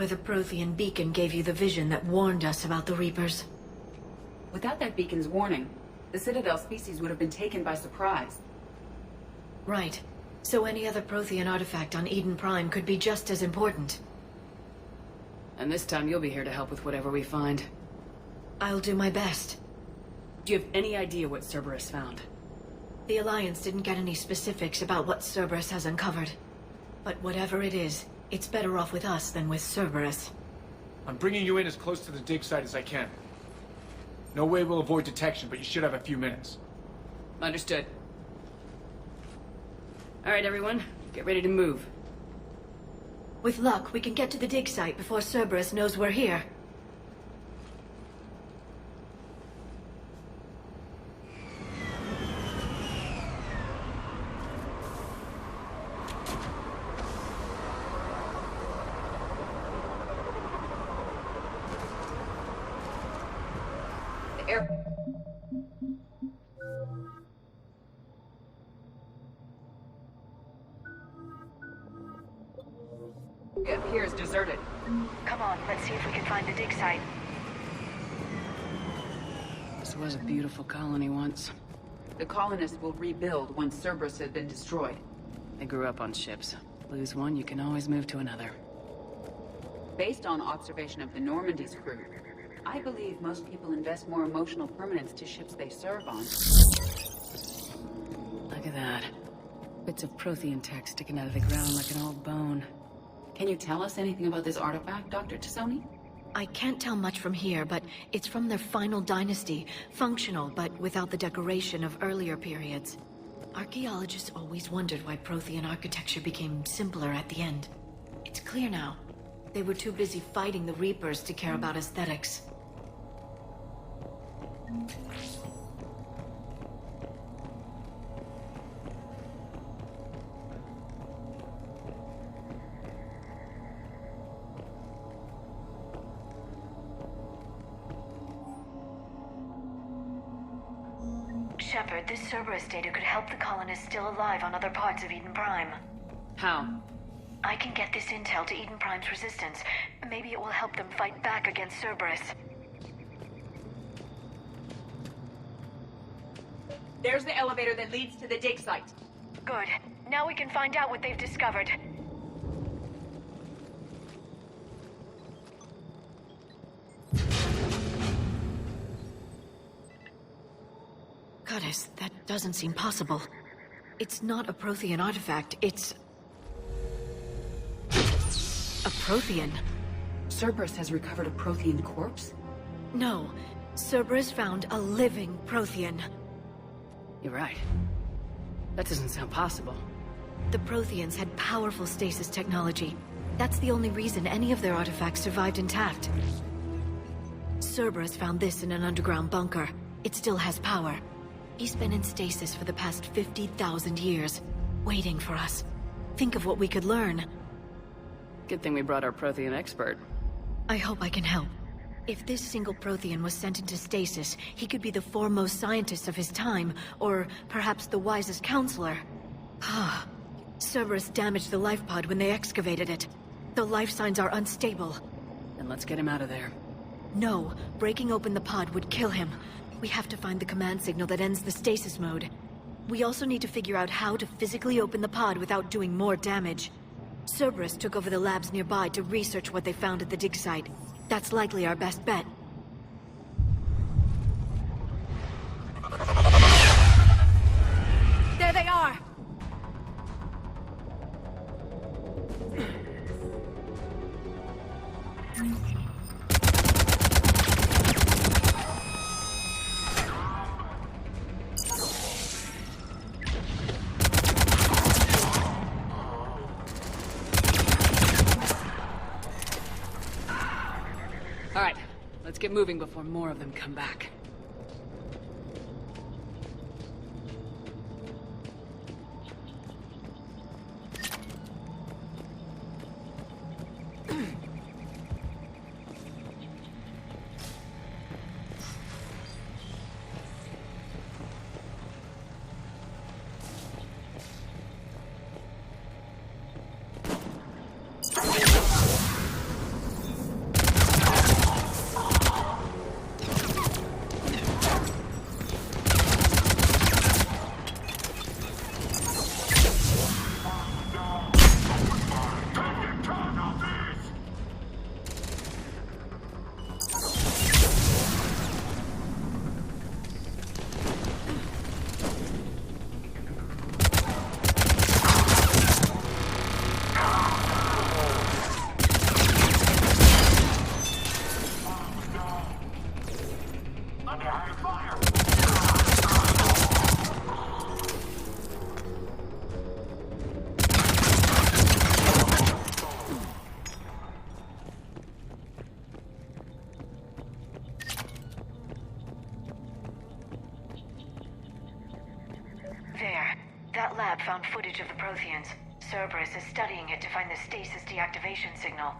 where the Prothean beacon gave you the vision that warned us about the Reapers. Without that beacon's warning, the Citadel species would have been taken by surprise. Right. So any other Prothean artifact on Eden Prime could be just as important. And this time you'll be here to help with whatever we find. I'll do my best. Do you have any idea what Cerberus found? The Alliance didn't get any specifics about what Cerberus has uncovered. But whatever it is, it's better off with us than with Cerberus. I'm bringing you in as close to the dig site as I can. No way we'll avoid detection, but you should have a few minutes. Understood. All right, everyone. Get ready to move. With luck, we can get to the dig site before Cerberus knows we're here. The air... It appears deserted. Come on, let's see if we can find the dig site. This was a beautiful colony once. The colonists will rebuild once Cerberus has been destroyed. They grew up on ships. Lose one, you can always move to another. Based on observation of the Normandy's crew, I believe most people invest more emotional permanence to ships they serve on. Look at that. Bits of Prothean tech sticking out of the ground like an old bone. Can you tell us anything about this artifact, Dr. T'Soni? I can't tell much from here, but it's from their final dynasty. Functional, but without the decoration of earlier periods. Archaeologists always wondered why Prothean architecture became simpler at the end. It's clear now. They were too busy fighting the Reapers to care about aesthetics. Shepard, this Cerberus data could help the colonists still alive on other parts of Eden Prime. How? I can get this intel to Eden Prime's resistance. Maybe it will help them fight back against Cerberus. There's the elevator that leads to the dig site. Good. Now we can find out what they've discovered. Goddess, that doesn't seem possible. It's not a Prothean artifact, it's... a Prothean. Cerberus has recovered a Prothean corpse? No, Cerberus found a living Prothean. You're right. That doesn't sound possible. The Protheans had powerful stasis technology. That's the only reason any of their artifacts survived intact. Cerberus found this in an underground bunker. It still has power. He's been in stasis for the past 50,000 years, waiting for us. Think of what we could learn. Good thing we brought our Prothean expert. I hope I can help. If this single Prothean was sent into stasis, he could be the foremost scientist of his time, or perhaps the wisest counselor. Ah, Cerberus damaged the life pod when they excavated it. The life signs are unstable. Then let's get him out of there. No, breaking open the pod would kill him. We have to find the command signal that ends the stasis mode. We also need to figure out how to physically open the pod without doing more damage. Cerberus took over the labs nearby to research what they found at the dig site. That's likely our best bet. There they are! All right, let's get moving before more of them come back. lab found footage of the Protheans. Cerberus is studying it to find the stasis deactivation signal.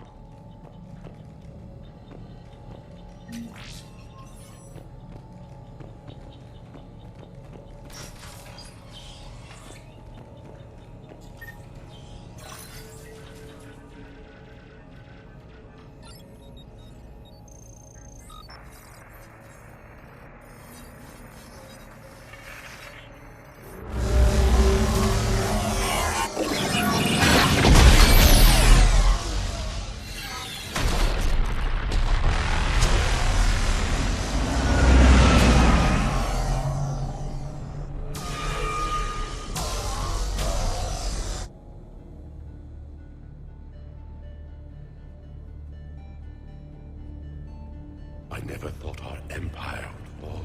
I never thought our empire would fall.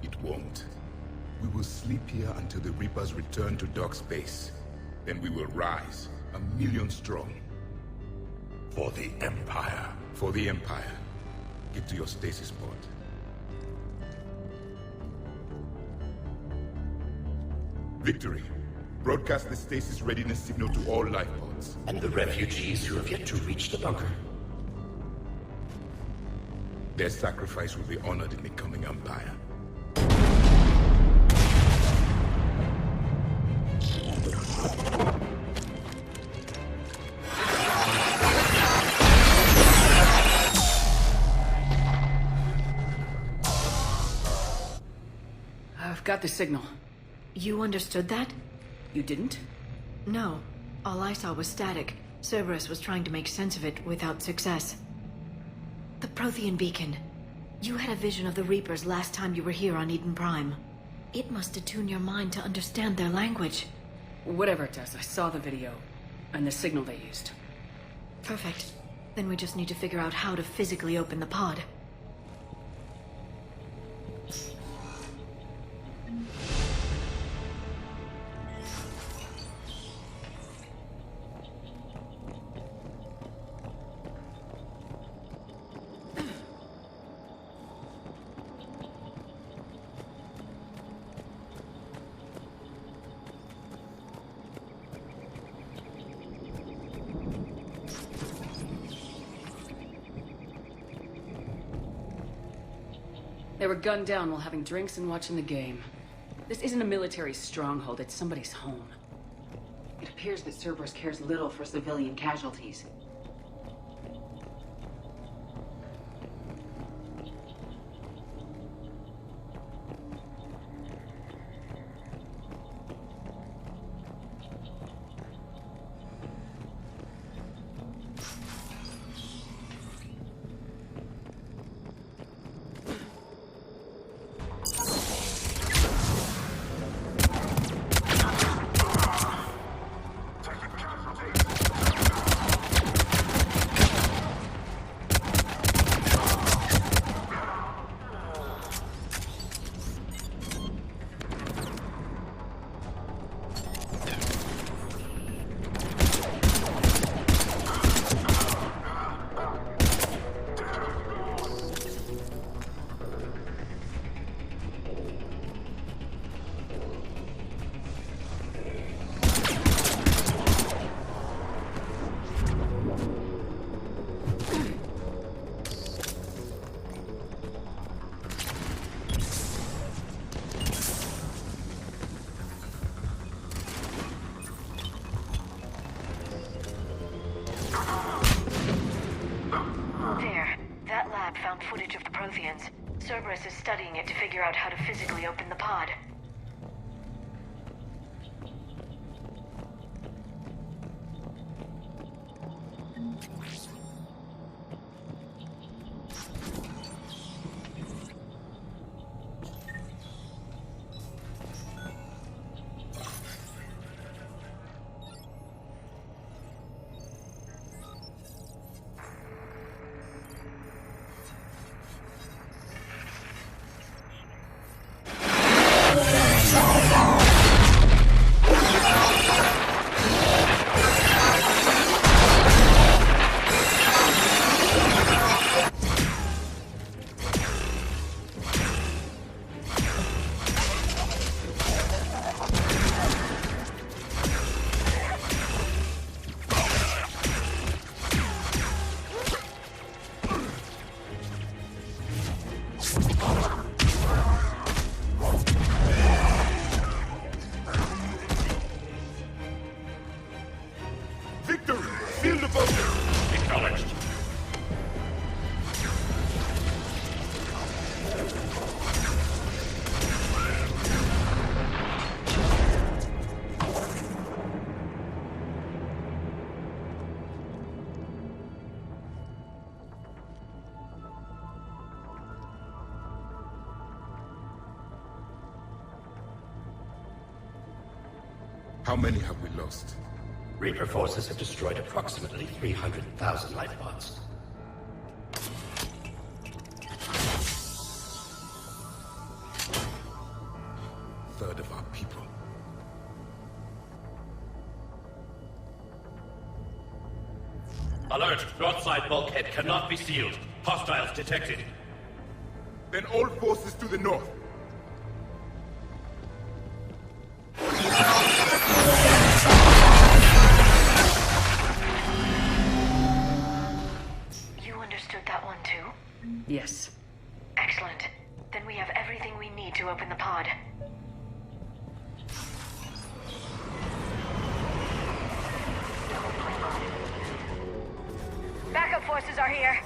It won't. We will sleep here until the Reapers return to dark space. Then we will rise, 1,000,000 strong. For the Empire. For the Empire. Get to your stasis pod. Victory. Broadcast the stasis readiness signal to all life pods. And the refugees who have yet to reach the bunker. Their sacrifice will be honored in the coming Empire. I've got the signal. You understood that? You didn't? No. All I saw was static. Cerberus was trying to make sense of it without success. The Prothean beacon. You had a vision of the Reapers last time you were here on Eden Prime. It must attune your mind to understand their language. Whatever it does, I saw the video. And the signal they used. Perfect. Then we just need to figure out how to physically open the pod. They were gunned down while having drinks and watching the game. This isn't a military stronghold, it's somebody's home. It appears that Cerberus cares little for civilian casualties. Found footage of the Protheans. Cerberus is studying it to figure out how to physically open the pod. How many have we lost? Reaper forces have destroyed approximately 300,000 life pods. Third of our people. Alert! Broadside bulkhead cannot be sealed. Hostiles detected. Then all forces to the north. You understood that one too? Yes. Excellent. Then we have everything we need to open the pod. Backup forces are here.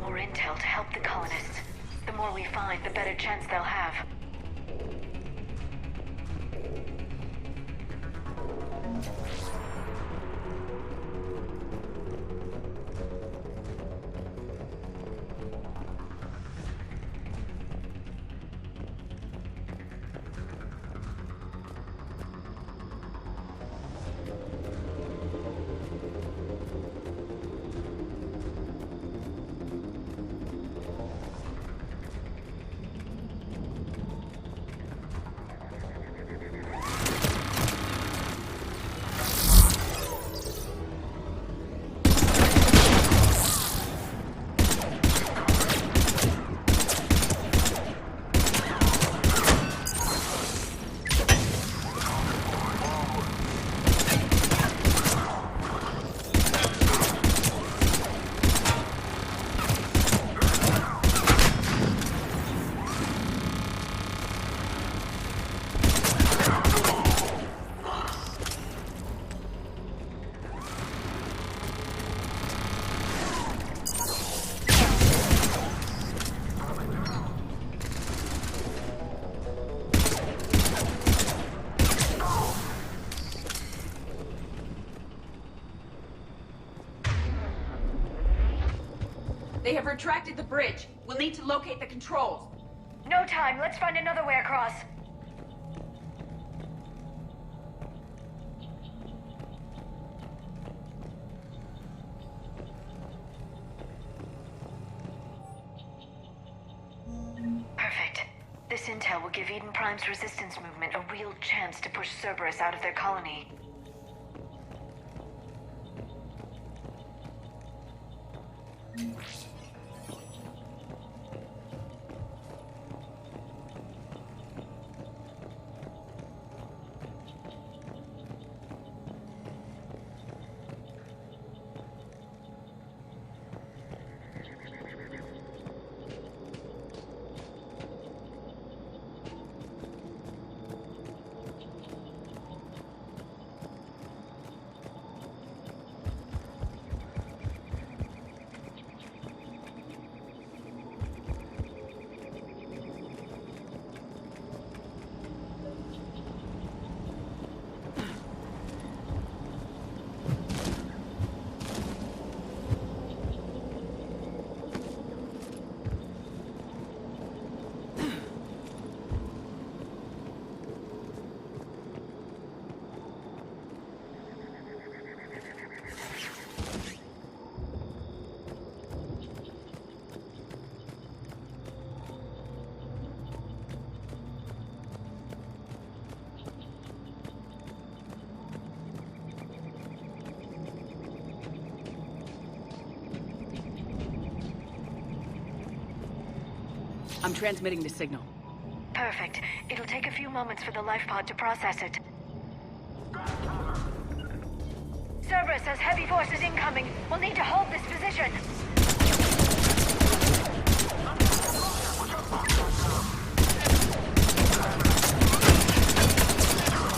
More intel to help the colonists. The more we find, the better chance they'll have. They have retracted the bridge. We'll need to locate the controls. No time. Let's find another way across. Perfect. This intel will give Eden Prime's resistance movement a real chance to push Cerberus out of their colony. I'm transmitting the signal. Perfect. It'll take a few moments for the life pod to process it. Cerberus has heavy forces incoming. We'll need to hold this position.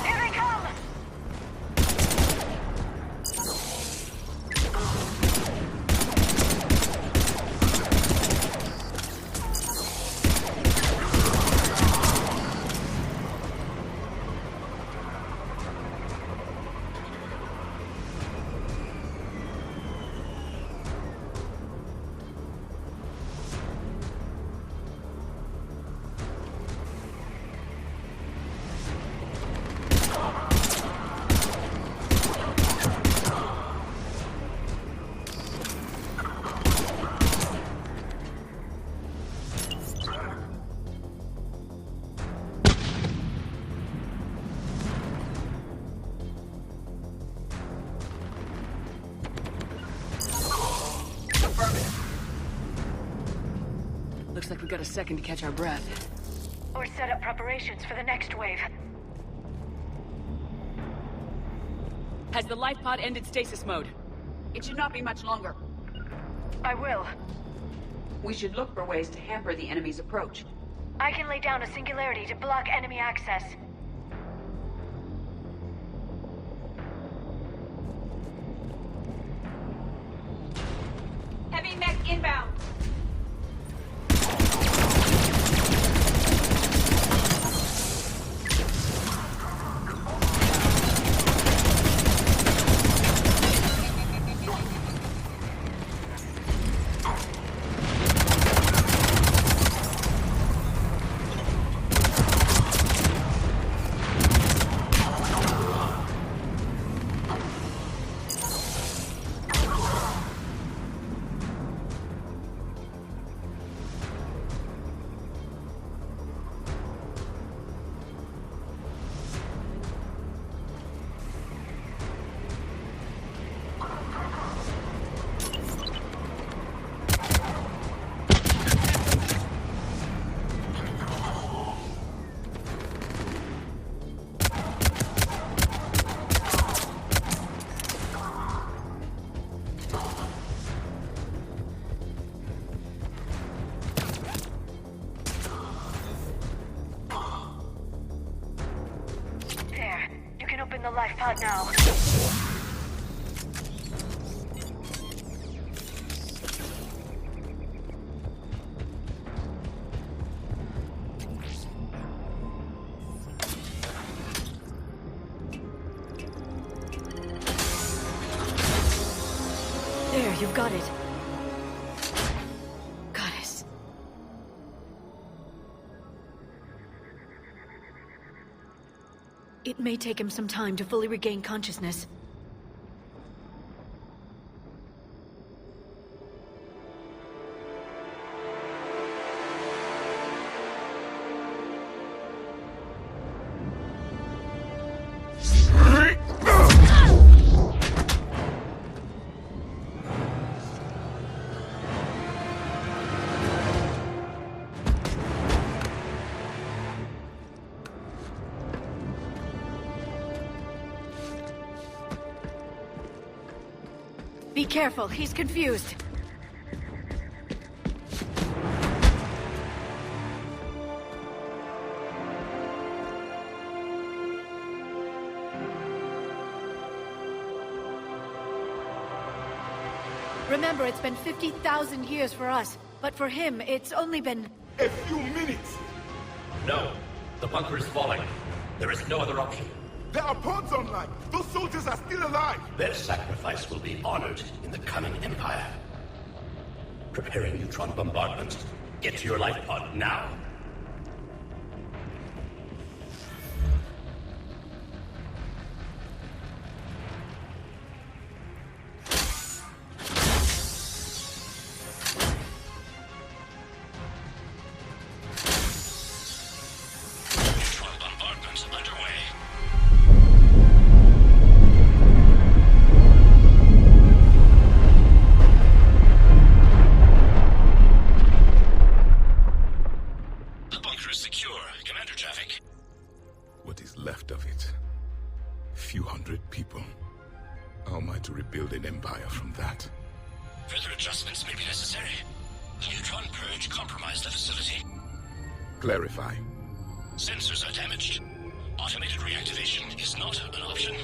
Here they come! Looks like we got a second to catch our breath. Or set up preparations for the next wave. Has the life pod ended stasis mode? It should not be much longer. I will. We should look for ways to hamper the enemy's approach. I can lay down a singularity to block enemy access. Heavy mech inbound! There. You can open the life pod now. There, you've got it. Goddess. It may take him some time to fully regain consciousness. Be careful, he's confused. Remember, it's been 50,000 years for us, but for him, it's only been... A few minutes! No. The bunker is falling. There is no other option. There are pods online! Those soldiers are still alive! Their sacrifice will be honored in the coming Empire. Preparing neutron bombardment. Get to your life pod now. Neutron bombardment underway. to rebuild an empire from that. Further adjustments may be necessary. The neutron purge compromised the facility. Clarify. Sensors are damaged. Automated reactivation is not an option.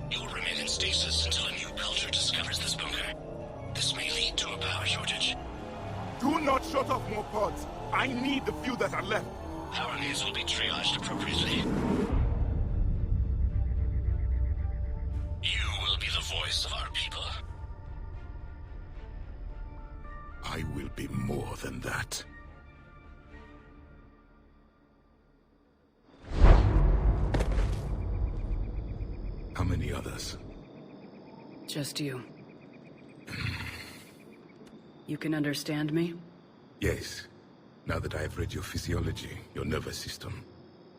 You will remain in stasis until a new culture discovers this bunker. This may lead to a power shortage. Do not shut off more pods. I need the few that are left. Power needs will be triaged appropriately. You will be the voice of our people. I will be more than that. How many others? Just you. You can understand me? Yes. Now that I have read your physiology, your nervous system,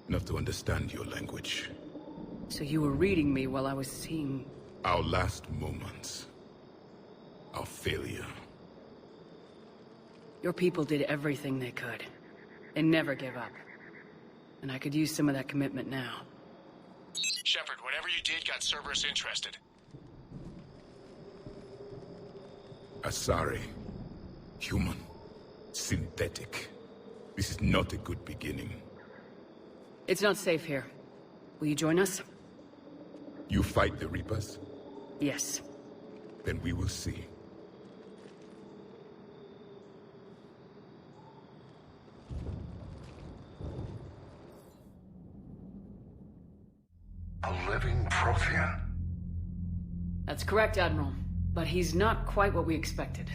enough to understand your language. So you were reading me while I was seeing... Our last moments. Our failure. Your people did everything they could. They never gave up. And I could use some of that commitment now. Shepard, whatever you did got Cerberus interested. Asari. Human. Synthetic. This is not a good beginning. It's not safe here. Will you join us? You fight the Reapers? Yes. Then we will see. A living Prothean? That's correct, Admiral. But he's not quite what we expected.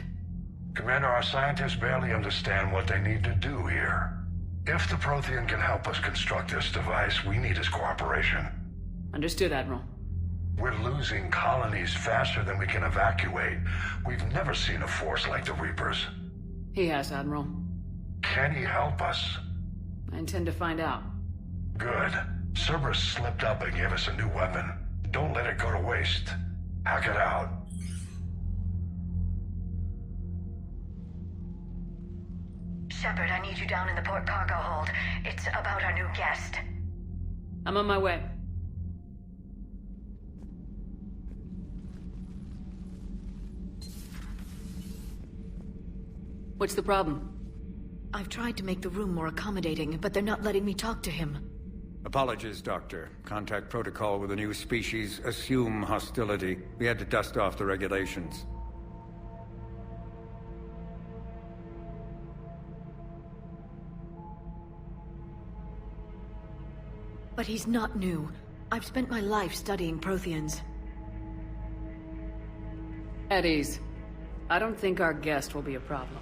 Commander, our scientists barely understand what they need to do here. If the Prothean can help us construct this device, we need his cooperation. Understood, Admiral. We're losing colonies faster than we can evacuate. We've never seen a force like the Reapers. He has, Admiral. Can he help us? I intend to find out. Good. Cerberus slipped up and gave us a new weapon. Don't let it go to waste. Hack it out. Shepard, I need you down in the port cargo hold. It's about our new guest. I'm on my way. What's the problem? I've tried to make the room more accommodating, but they're not letting me talk to him. Apologies, Doctor. Contact protocol with a new species. Assume hostility. We had to dust off the regulations. But he's not new. I've spent my life studying Protheans. At ease. I don't think our guest will be a problem.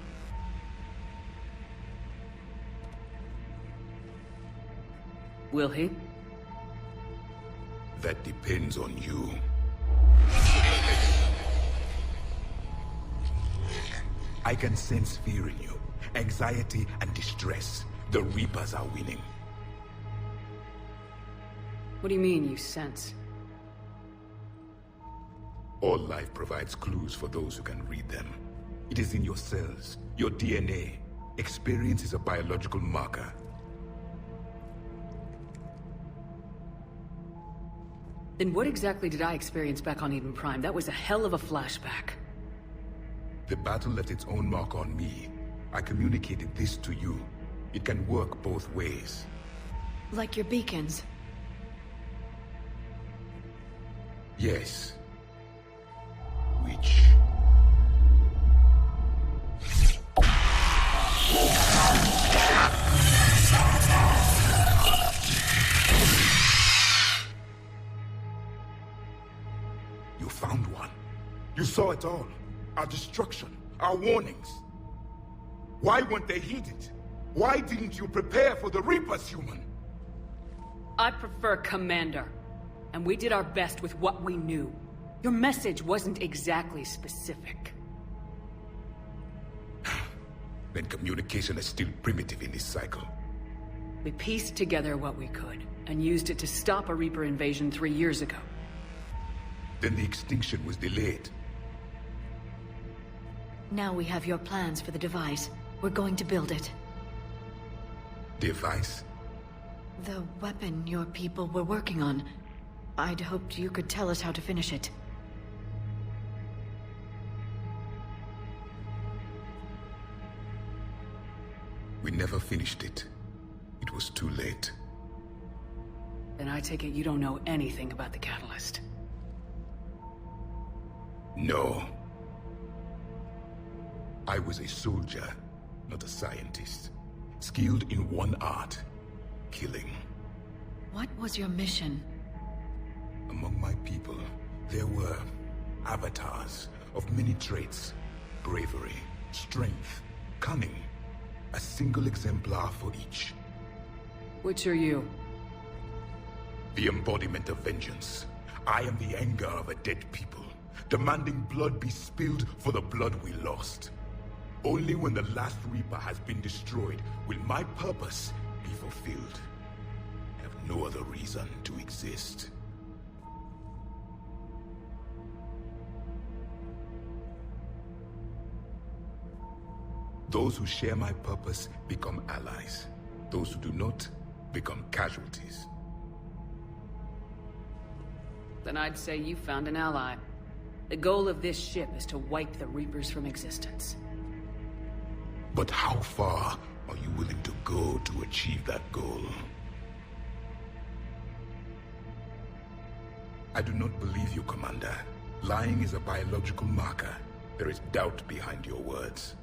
Will he? That depends on you. I can sense fear in you. Anxiety and distress. The Reapers are winning. What do you mean, you sense? All life provides clues for those who can read them. It is in your cells, your DNA. Experience is a biological marker. Then what exactly did I experience back on Eden Prime? That was a hell of a flashback. The battle left its own mark on me. I communicated this to you. It can work both ways. Like your beacons. Yes. Which... You found one. You saw it all. Our destruction, our warnings. Why weren't they heeded? Why didn't you prepare for the Reapers, human? I prefer Commander. And we did our best with what we knew. Your message wasn't exactly specific. Then communication is still primitive in this cycle. We pieced together what we could, and used it to stop a Reaper invasion 3 years ago. Then the extinction was delayed. Now we have your plans for the device. We're going to build it. Device? The weapon your people were working on. I'd hoped you could tell us how to finish it. We never finished it. It was too late. Then I take it you don't know anything about the catalyst. No. I was a soldier, not a scientist. Skilled in one art, killing. What was your mission? Among my people, there were avatars of many traits. Bravery, strength, cunning. A single exemplar for each. Which are you? The embodiment of vengeance. I am the anger of a dead people, demanding blood be spilled for the blood we lost. Only when the last Reaper has been destroyed will my purpose be fulfilled. I have no other reason to exist. Those who share my purpose become allies. Those who do not become casualties. Then I'd say you found an ally. The goal of this ship is to wipe the Reapers from existence. But how far are you willing to go to achieve that goal? I do not believe you, Commander. Lying is a biological marker. There is doubt behind your words.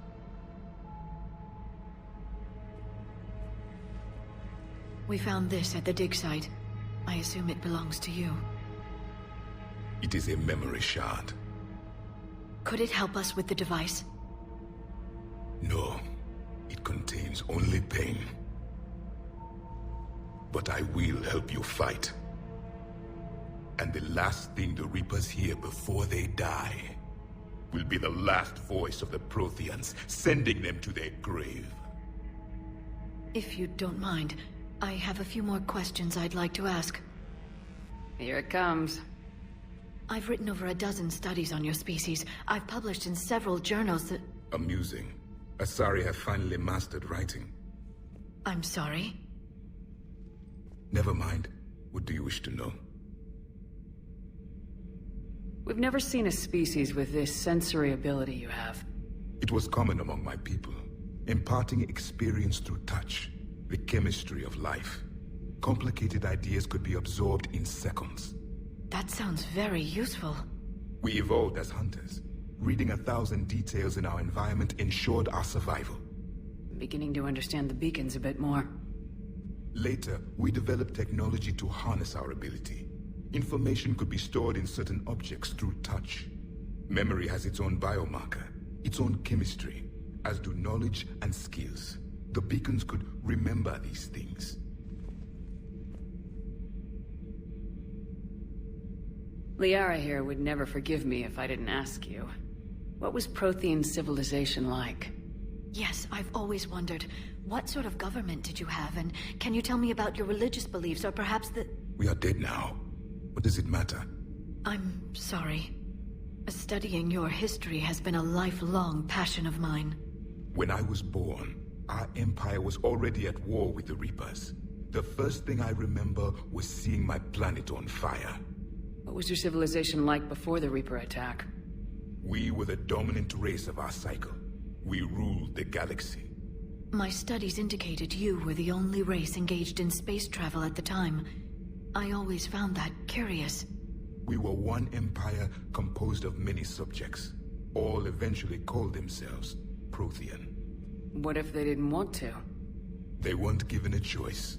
We found this at the dig site. I assume it belongs to you. It is a memory shard. Could it help us with the device? No. It contains only pain. But I will help you fight. And the last thing the Reapers hear before they die will be the last voice of the Protheans, sending them to their grave. If you don't mind, I have a few more questions I'd like to ask. Here it comes. I've written over a dozen studies on your species. I've published in several journals that... Amusing. Asari have finally mastered writing. I'm sorry? Never mind. What do you wish to know? We've never seen a species with this sensory ability you have. It was common among my people, imparting experience through touch, the chemistry of life. Complicated ideas could be absorbed in seconds. That sounds very useful. We evolved as hunters. Reading 1,000 details in our environment ensured our survival. I'm beginning to understand the beacons a bit more. Later, we developed technology to harness our ability. Information could be stored in certain objects through touch. Memory has its own biomarker, its own chemistry, as do knowledge and skills. The beacons could remember these things. Liara here would never forgive me if I didn't ask you. What was Prothean civilization like? Yes, I've always wondered, what sort of government did you have, and can you tell me about your religious beliefs, or perhaps the... We are dead now. What does it matter? I'm sorry. Studying your history has been a lifelong passion of mine. When I was born, our empire was already at war with the Reapers. The first thing I remember was seeing my planet on fire. What was your civilization like before the Reaper attack? We were the dominant race of our cycle. We ruled the galaxy. My studies indicated you were the only race engaged in space travel at the time. I always found that curious. We were one empire composed of many subjects. All eventually called themselves Prothean. What if they didn't want to? They weren't given a choice.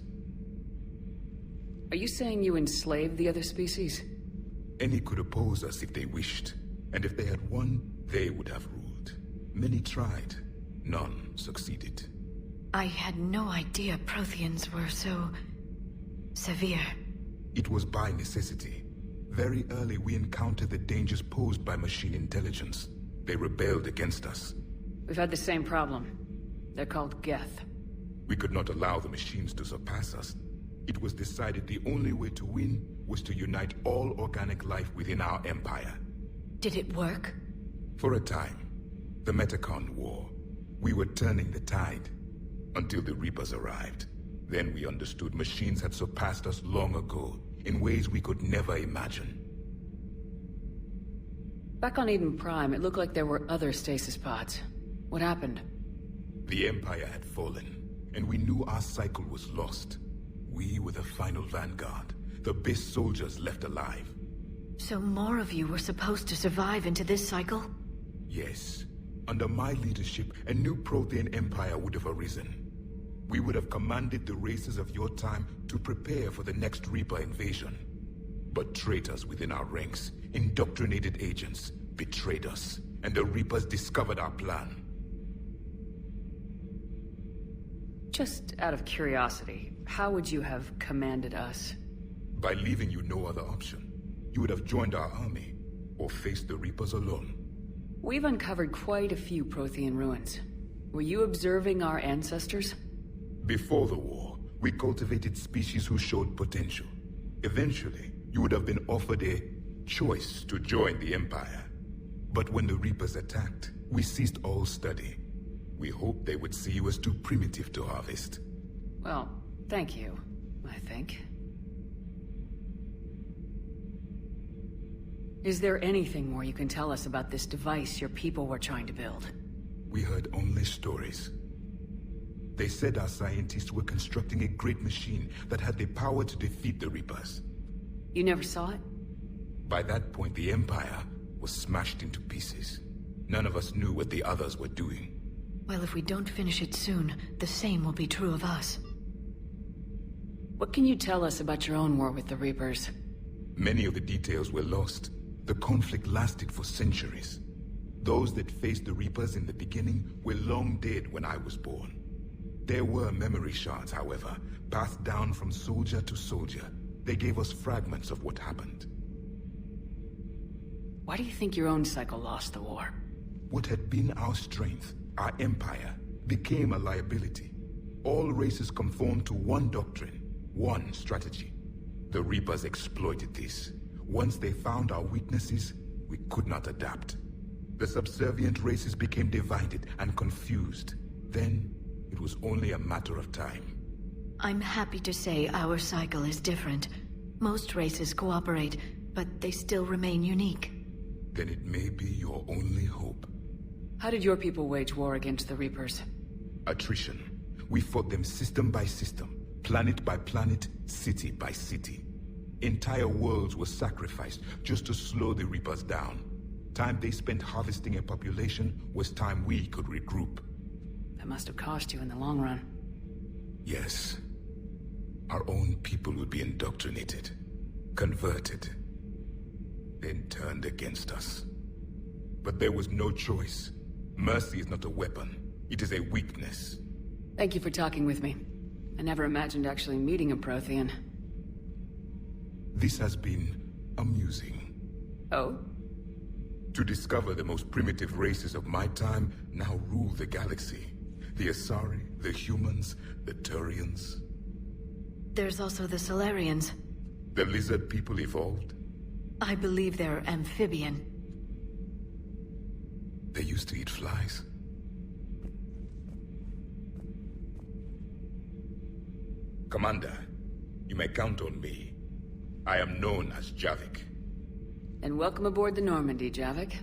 Are you saying you enslaved the other species? Any could oppose us if they wished. And if they had won, they would have ruled. Many tried. None succeeded. I had no idea Protheans were so... severe. It was by necessity. Very early we encountered the dangers posed by machine intelligence. They rebelled against us. We've had the same problem. They're called Geth. We could not allow the machines to surpass us. It was decided the only way to win was to unite all organic life within our empire. Did it work? For a time. The Metacon War. We were turning the tide. Until the Reapers arrived. Then we understood machines had surpassed us long ago, in ways we could never imagine. Back on Eden Prime, it looked like there were other stasis pods. What happened? The Empire had fallen. and we knew our cycle was lost. We were the final vanguard, the best soldiers left alive. So more of you were supposed to survive into this cycle? Yes. Under my leadership, a new Prothean empire would have arisen. We would have commanded the races of your time to prepare for the next Reaper invasion. But traitors within our ranks, indoctrinated agents, betrayed us, and the Reapers discovered our plan. Just out of curiosity, how would you have commanded us? By leaving you no other option. You would have joined our army, or faced the Reapers alone. We've uncovered quite a few Prothean ruins. Were you observing our ancestors? Before the war, we cultivated species who showed potential. Eventually, you would have been offered a choice to join the Empire. But when the Reapers attacked, we ceased all study. We hoped they would see you as too primitive to harvest. Well, thank you, I think. Is there anything more you can tell us about this device your people were trying to build? We heard only stories. They said our scientists were constructing a great machine that had the power to defeat the Reapers. You never saw it? By that point, the Empire was smashed into pieces. None of us knew what the others were doing. Well, if we don't finish it soon, the same will be true of us. What can you tell us about your own war with the Reapers? Many of the details were lost. The conflict lasted for centuries. Those that faced the Reapers in the beginning were long dead when I was born. There were memory shards, however, passed down from soldier to soldier. They gave us fragments of what happened. Why do you think your own cycle lost the war? What had been our strength, our empire, became a liability. All races conformed to one doctrine, one strategy. The Reapers exploited this. Once they found our weaknesses, we could not adapt. The subservient races became divided and confused. Then, it was only a matter of time. I'm happy to say our cycle is different. Most races cooperate, but they still remain unique. Then it may be your only hope. How did your people wage war against the Reapers? Attrition. We fought them system by system, planet by planet, city by city. Entire worlds were sacrificed just to slow the Reapers down. Time they spent harvesting a population was time we could regroup. That must have cost you in the long run. Yes. Our own people would be indoctrinated, converted, then turned against us. But there was no choice. Mercy is not a weapon. It is a weakness. Thank you for talking with me. I never imagined actually meeting a Prothean. This has been amusing. Oh? To discover the most primitive races of my time now rule the galaxy. The Asari, the humans, the Turians. There's also the Solarians. The lizard people evolved? I believe they're amphibian. They used to eat flies. Commander, you may count on me. I am known as Javik. And welcome aboard the Normandy, Javik.